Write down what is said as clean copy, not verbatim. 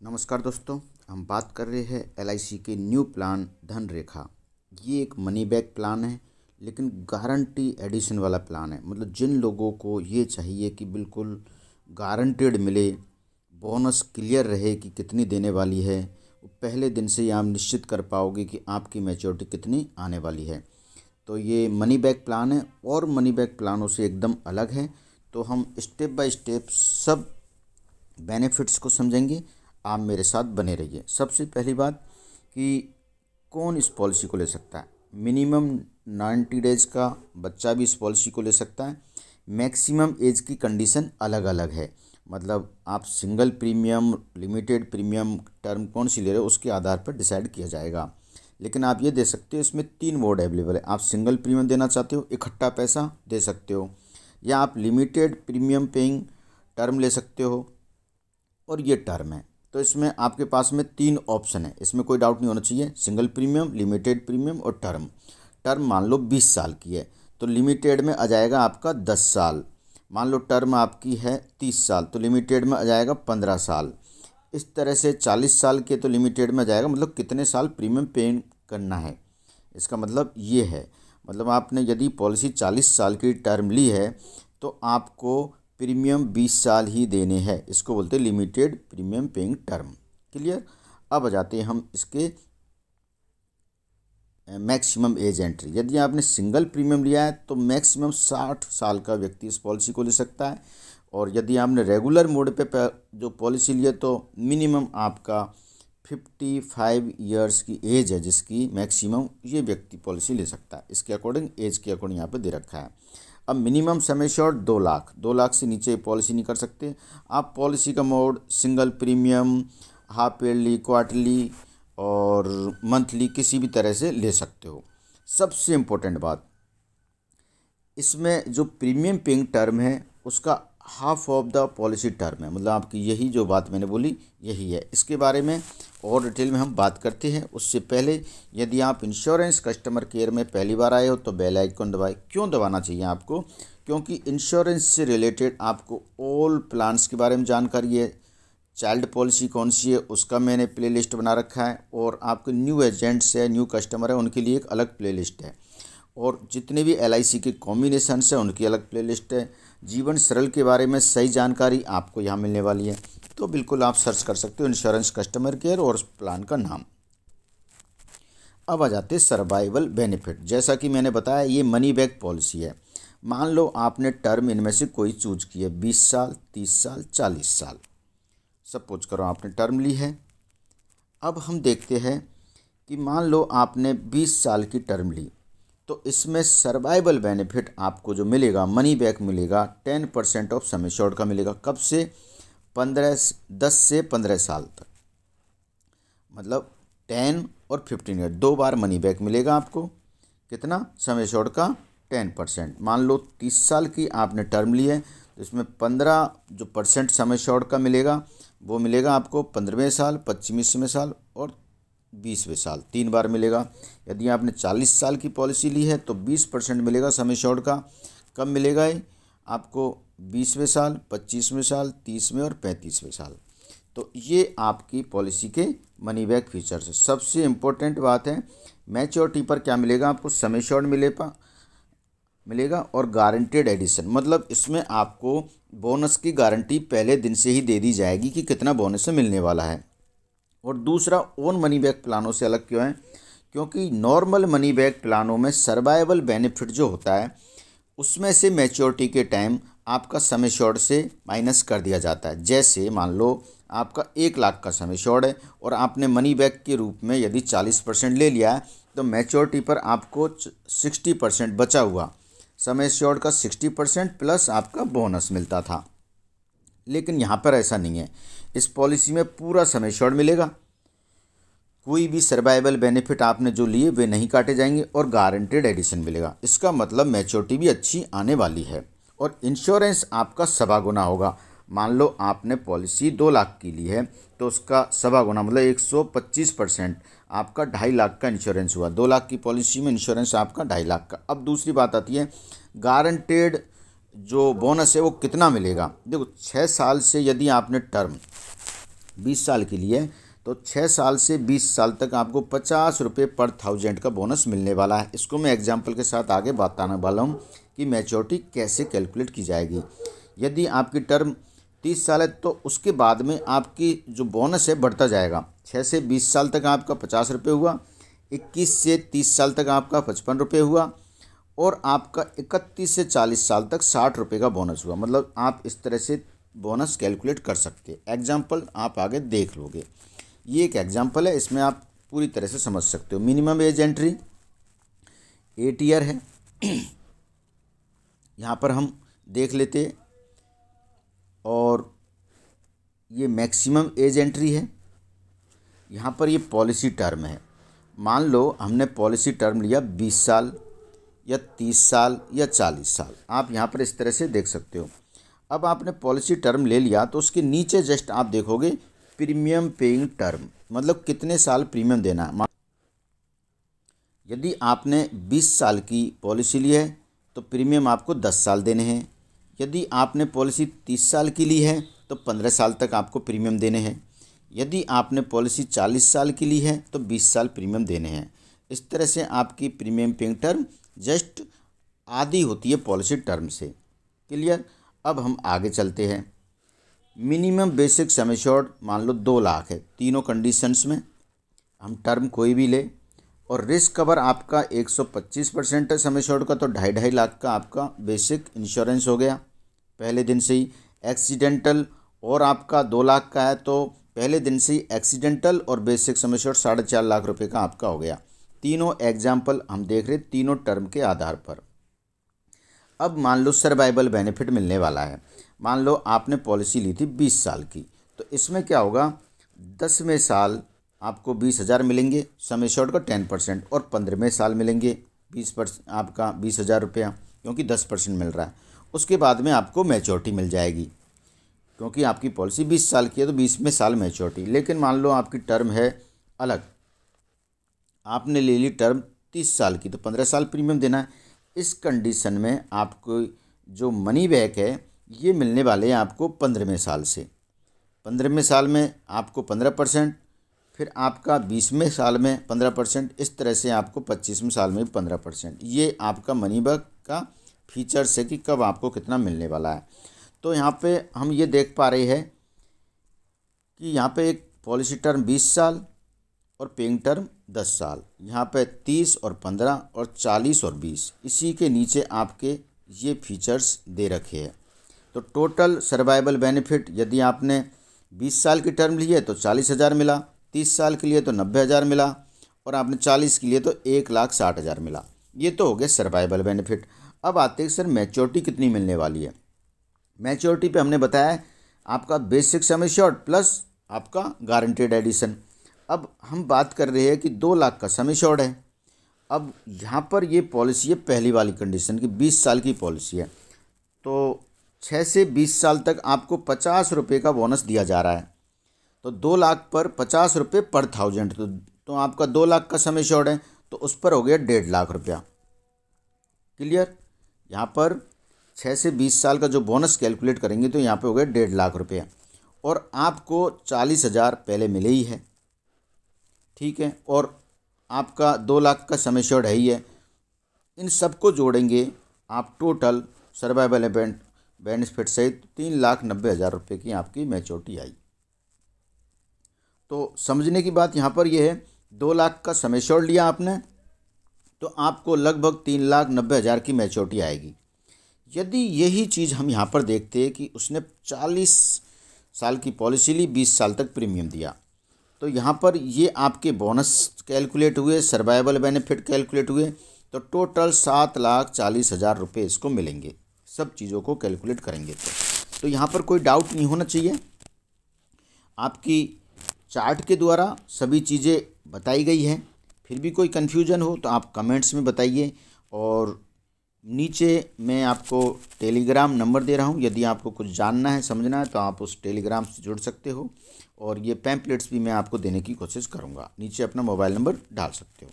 नमस्कार दोस्तों। हम बात कर रहे हैं एलआईसी के न्यू प्लान धनरेखा। ये एक मनी बैक प्लान है, लेकिन गारंटी एडिशन वाला प्लान है। मतलब जिन लोगों को ये चाहिए कि बिल्कुल गारंटेड मिले, बोनस क्लियर रहे कि कितनी देने वाली है, वो पहले दिन से ही आप निश्चित कर पाओगे कि आपकी मैच्योरिटी कितनी आने वाली है। तो ये मनी बैक प्लान है और मनी बैक प्लानों से एकदम अलग है। तो हम स्टेप बाय स्टेप सब बेनिफिट्स को समझेंगे। आप मेरे साथ बने रहिए। सबसे पहली बात कि कौन इस पॉलिसी को ले सकता है। मिनिमम 90 डेज का बच्चा भी इस पॉलिसी को ले सकता है। मैक्सिमम एज की कंडीशन अलग अलग है। मतलब आप single premium, limited premium, term कौन सी ले रहे हो उसके आधार पर डिसाइड किया जाएगा। लेकिन आप ये दे सकते हो, इसमें 3 मोड अवेलेबल है। आप सिंगल प्रीमियम देना चाहते हो, इकट्ठा पैसा दे सकते हो, या आप लिमिटेड प्रीमियम पेइंग टर्म ले सकते हो, और ये टर्म है। तो इसमें आपके पास में 3 ऑप्शन है, इसमें कोई डाउट नहीं होना चाहिए। सिंगल प्रीमियम, लिमिटेड प्रीमियम और टर्म। टर्म मान लो 20 साल की है तो लिमिटेड में आ जाएगा आपका 10 साल। मान लो टर्म आपकी है 30 साल तो लिमिटेड में आ जाएगा 15 साल। इस तरह से 40 साल के तो लिमिटेड में आ जाएगा। मतलब कितने साल प्रीमियम पे करना है, इसका मतलब ये है। मतलब आपने यदि पॉलिसी 40 साल की टर्म ली है तो आपको प्रीमियम 20 साल ही देने हैं। इसको बोलते हैं limited premium paying term. Clear. अब आ जाते हैं हम इसके मैक्सिमम एज एंट्री। यदि आपने सिंगल प्रीमियम लिया है तो मैक्सिमम 60 साल का व्यक्ति इस पॉलिसी को ले सकता है। और यदि आपने रेगुलर मोड पे जो पॉलिसी लिया तो मिनिमम आपका 55 ईयर्स की एज है जिसकी मैक्सिमम ये व्यक्ति पॉलिसी ले सकता है। इसके अकॉर्डिंग, एज के अकॉर्डिंग यहाँ पे दे रखा है। अब मिनिमम सम एश्योर्ड 2 लाख से नीचे पॉलिसी नहीं कर सकते। आप पॉलिसी का mode single premium, half yearly, quarterly और मंथली किसी भी तरह से ले सकते हो। सबसे इम्पोर्टेंट बात, इसमें जो प्रीमियम पेइंग टर्म है उसका half of the policy term है। मतलब आपकी यही जो बात मैंने बोली यही है। इसके बारे में और डिटेल में हम बात करते हैं। उससे पहले यदि आप इंश्योरेंस कस्टमर केयर में पहली बार आए हो तो बेल आइकन दबाएं। क्यों दबाना चाहिए आपको? क्योंकि इंश्योरेंस से रिलेटेड आपको ऑल प्लान्स के बारे में जानकारी है। चाइल्ड पॉलिसी कौन सी है उसका मैंने प्लेलिस्ट बना रखा है, और आपके न्यू एजेंट्स है, न्यू कस्टमर है, उनके लिए एक अलग प्लेलिस्ट है। और जितने भी एलआईसी के कॉम्बिनेशंस हैं उनकी अलग प्लेलिस्ट है। जीवन सरल के बारे में सही जानकारी आपको यहाँ मिलने वाली है। तो बिल्कुल आप सर्च कर सकते हो इंश्योरेंस कस्टमर केयर और उस प्लान का नाम। अब आ जाते हैं सर्वाइवल बेनिफिट। जैसा कि मैंने बताया ये मनी बैक पॉलिसी है। मान लो आपने टर्म इनमें से कोई चूज की है, 20 साल, 30 साल, 40 साल। सपोज करो आपने टर्म ली है। अब हम देखते हैं कि मान लो आपने 20 साल की टर्म ली तो इसमें सर्वाइवल बेनिफिट आपको जो मिलेगा, मनी बैक मिलेगा, 10% ऑफ सम एश्योर्ड का मिलेगा। कब से? 10 से 15 साल तक। मतलब 10 और 15 ईयर 2 बार मनी बैक मिलेगा आपको। कितना? सम एश्योर्ड का 10%। मान लो 30 साल की आपने टर्म ली है तो इसमें 15 जो % सम एश्योर्ड का मिलेगा वो मिलेगा आपको 15वें साल, 25वें साल और 20वें साल। 3 बार मिलेगा। यदि आपने 40 साल की पॉलिसी ली है तो 20% मिलेगा सम एश्योर्ड का। कब मिलेगा ये आपको? 20वें साल, 25वें साल, 30वें और 35वें साल। तो ये आपकी पॉलिसी के मनी बैक फीचर्स है। सबसे इम्पोर्टेंट बात है मैच्योरिटी पर क्या मिलेगा आपको? सम एश्योर्ड मिलेगा और गारंटेड एडिशन। मतलब इसमें आपको बोनस की गारंटी पहले दिन से ही दे दी जाएगी कि कितना बोनस मिलने वाला है। और दूसरा, ओन मनी बैक प्लानों से अलग क्यों है? क्योंकि नॉर्मल मनी बैक प्लानों में सर्वाइवल बेनिफिट जो होता है उसमें से मैच्योरिटी के टाइम आपका सम एश्योर्ड से माइनस कर दिया जाता है। जैसे मान लो आपका 1 लाख का सम एश्योर्ड है और आपने मनी बैक के रूप में यदि 40% ले लिया है तो मैच्योरिटी पर आपको 60% बचा हुआ सम एश्योर्ड का 60% प्लस आपका बोनस मिलता था। लेकिन यहाँ पर ऐसा नहीं है। इस पॉलिसी में पूरा सम एश्योर्ड मिलेगा। कोई भी सर्वाइवल बेनिफिट आपने जो लिए वे नहीं काटे जाएंगे और गारंटेड एडिशन मिलेगा। इसका मतलब मैच्योरिटी भी अच्छी आने वाली है। और इंश्योरेंस आपका 1.25 गुना होगा। मान लो आपने पॉलिसी 2 लाख की ली है तो उसका 1.25 गुना मतलब 125% आपका 2.5 लाख का इंश्योरेंस हुआ। 2 लाख की पॉलिसी में इंश्योरेंस आपका 2.5 लाख का। अब दूसरी बात आती है गारंटेड जो बोनस है वो कितना मिलेगा। देखो 6 साल से यदि आपने टर्म 20 साल के लिए, तो 6 साल से 20 साल तक आपको 50 रुपये पर 1000 का बोनस मिलने वाला है। इसको मैं एग्जाम्पल के साथ आगे बताने वाला हूँ कि मैच्योरिटी कैसे कैलकुलेट की जाएगी। यदि आपकी टर्म 30 साल है तो उसके बाद में आपकी जो बोनस है बढ़ता जाएगा। 6 से 20 साल तक आपका 50 रुपये हुआ, 21 से 30 साल तक आपका 55 रुपये हुआ, और आपका 31 से 40 साल तक 60 रुपये का बोनस हुआ। मतलब आप इस तरह से बोनस कैलकुलेट कर सकते हैं। एग्जाम्पल आप आगे देख लोगे। ये एक एग्जाम्पल है, इसमें आप पूरी तरह से समझ सकते हो। मिनिमम एज एंट्री 8 ईयर है। यहाँ पर हम देख लेते हैं। और ये मैक्सिमम एज एंट्री है। यहाँ पर ये पॉलिसी टर्म है। मान लो हमने पॉलिसी टर्म लिया 20 साल या 30 साल या 40 साल। आप यहाँ पर इस तरह से देख सकते हो। अब आपने पॉलिसी टर्म ले लिया तो उसके नीचे जस्ट आप देखोगे प्रीमियम पेइंग टर्म, मतलब कितने साल प्रीमियम देना है। यदि आपने 20 साल की पॉलिसी ली है तो प्रीमियम आपको 10 साल देने हैं। यदि आपने पॉलिसी 30 साल की ली है तो 15 साल तक आपको प्रीमियम देने हैं। यदि आपने पॉलिसी 40 साल की ली है तो 20 साल प्रीमियम देने हैं। इस तरह से आपकी प्रीमियम पेइंग टर्म जस्ट आधी होती है पॉलिसी टर्म से। क्लियर। अब हम आगे चलते हैं। मिनिमम बेसिक सम एश्योर्ड मान लो 2 लाख है। तीनों कंडीशंस में हम टर्म कोई भी ले, और रिस्क कवर आपका 125% है सम एश्योर्ड का, तो 2.5 लाख का आपका बेसिक इंश्योरेंस हो गया पहले दिन से ही। एक्सीडेंटल और आपका 2 लाख का है तो पहले दिन से ही एक्सीडेंटल और बेसिक सम एश्योर्ड 4.5 लाख रुपए का आपका हो गया। तीनों एग्जाम्पल हम देख रहे तीनों टर्म के आधार पर। अब मान लो सर्वाइवल बेनिफिट मिलने वाला है। मान लो आपने पॉलिसी ली थी 20 साल की, तो इसमें क्या होगा, 10वें साल आपको 20,000 मिलेंगे सम एश्योर्ड का 10%, और 15वें साल मिलेंगे 20% आपका 20,000 रुपया, क्योंकि 10% मिल रहा है। उसके बाद में आपको मैच्योरिटी मिल जाएगी, क्योंकि आपकी पॉलिसी 20 साल की है तो 20वें साल मैच्योरिटी। लेकिन मान लो आपकी टर्म है अलग, आपने ले ली टर्म 30 साल की, तो 15 साल प्रीमियम देना है। इस कंडीशन में आपको जो मनी बैक है ये मिलने वाले हैं आपको 15वें साल से। 15वें साल में आपको 15%, फिर आपका 20वें साल में 15%, इस तरह से आपको 25वें साल में 15%। ये आपका मनी बैक का फीचर्स है कि कब आपको कितना मिलने वाला है। तो यहाँ पे हम ये देख पा रहे हैं कि यहाँ पे एक पॉलिसी टर्म 20 साल और पेइंग टर्म 10 साल, यहाँ पे 30 और 15 और 40 और 20, इसी के नीचे आपके ये फीचर्स दे रखे हैं। तो टोटल सर्वाइवल बेनिफिट यदि आपने 20 साल की टर्म ली है तो 40,000 मिला, 30 साल के लिए तो 90,000 मिला, और आपने 40 के लिए तो 1,60,000 मिला। ये तो हो गए सर्वाइवल बेनिफिट। अब आते हैं सर मैच्योरिटी कितनी मिलने वाली है। मैच्योरिटी पे हमने बताया आपका बेसिक सम एश्योर्ड प्लस आपका गारंटेड एडिशन। अब हम बात कर रहे हैं कि 2 लाख का सम एश्योर्ड है। अब यहाँ पर ये पॉलिसी है पहली वाली कंडीशन की 20 साल की पॉलिसी है, तो 6 से 20 साल तक आपको 50 रुपये का बोनस दिया जा रहा है। तो 2 लाख पर 50 रुपये पर 1000, तो आपका 2 लाख का सम एश्योर्ड है तो उस पर हो गया 1.5 लाख रुपया। क्लियर। यहाँ पर 6 से 20 साल का जो बोनस कैलकुलेट करेंगे तो यहाँ पे हो गया 1.5 लाख रुपया, और आपको 40,000 पहले मिले ही है, ठीक है, और आपका 2 लाख का सम एश्योर्ड है ही है। इन सबको जोड़ेंगे आप टोटल सर्वाइवल बेनिफिट सहित 3,90,000 रुपये की आपकी मैच्योरिटी आई। तो समझने की बात यहाँ पर यह है, 2 लाख का सम एश्योर्ड लिया आपने तो आपको लगभग 3,90,000 की मैच्योरिटी आएगी। यदि यही चीज़ हम यहाँ पर देखते हैं कि उसने 40 साल की पॉलिसी ली, 20 साल तक प्रीमियम दिया, तो यहाँ पर ये आपके बोनस कैलकुलेट हुए, सर्वाइवल बेनिफिट कैलकुलेट हुए, तो टोटल 7,40,000 रुपये इसको मिलेंगे सब चीज़ों को कैलकुलेट करेंगे। तो यहाँ पर कोई डाउट नहीं होना चाहिए। आपकी चार्ट के द्वारा सभी चीज़ें बताई गई हैं। फिर भी कोई कन्फ्यूजन हो तो आप कमेंट्स में बताइए, और नीचे मैं आपको टेलीग्राम नंबर दे रहा हूँ। यदि आपको कुछ जानना है, समझना है, तो आप उस टेलीग्राम से जुड़ सकते हो, और ये पैम्पलेट्स भी मैं आपको देने की कोशिश करूँगा। नीचे अपना मोबाइल नंबर डाल सकते हो।